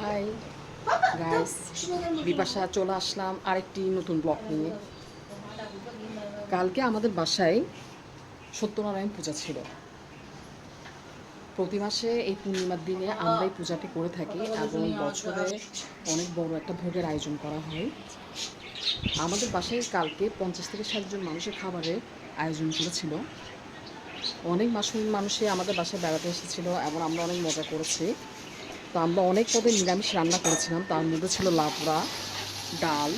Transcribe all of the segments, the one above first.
Hi guys, Bipasha চলে আসলাম আরেকটি নতুন ব্লগ নিয়ে। কালকে আমাদের বাসায় সত্যনারায়ণ পূজা ছিল। প্রতি মাসে এই পূর্ণিমার দিনে আমরা এই পূজাটি করে থাকি এবং বছরে অনেক বড় একটা ভোগের আয়োজন করা হয়। আমাদের বাসায় কালকে 50 থেকে 60 জন মানুষের খাবারের আয়োজন করেছিল। অনেক মানুষই আমাদের বাসায় বেড়াতে এসেছিল এবং আমরা অনেক মজা করেছি। তো আমরা অনেক পদের নিরামিষ রান্না করেছিলাম। তার মধ্যে ছিল লাবড়া, ডাল,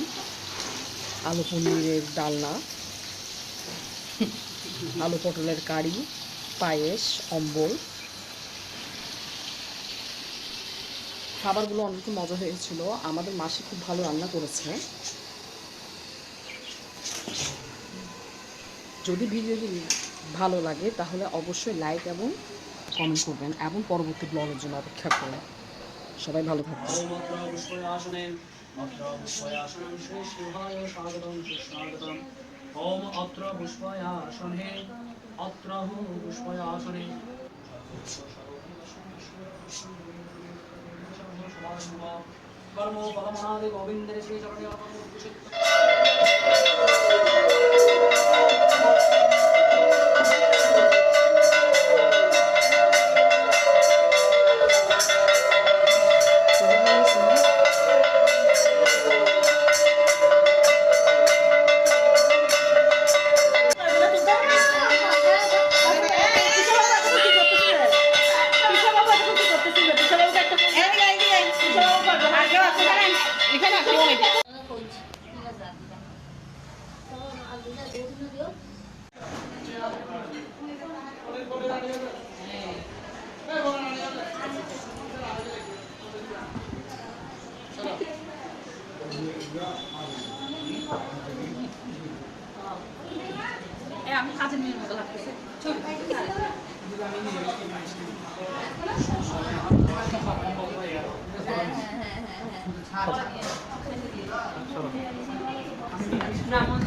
আলু পনিরের ডালনা, আলু পটলের কারি, পায়েস, অম্বল। খাবারগুলো অনেক মজা হয়েছিল। আমাদের মাসি খুব ভালো রান্না করেছে। যদি ভিডিওটি ভালো লাগে তাহলে অবশ্যই লাইক এবং কমেন্ট করবেন এবং পরবর্তী ব্লগের জন্য অপেক্ষা করুন। সবাই ভালো থাকবেন। ওম অত্র পুষ্পয়াসনে অত্র পুষ্পয়াসনে কর্ম পরমাদি গোবিন্দের শ্রী চরণে আমি কাজের মেয়ের মতো লাগতেছে। ব্রাহ্মণ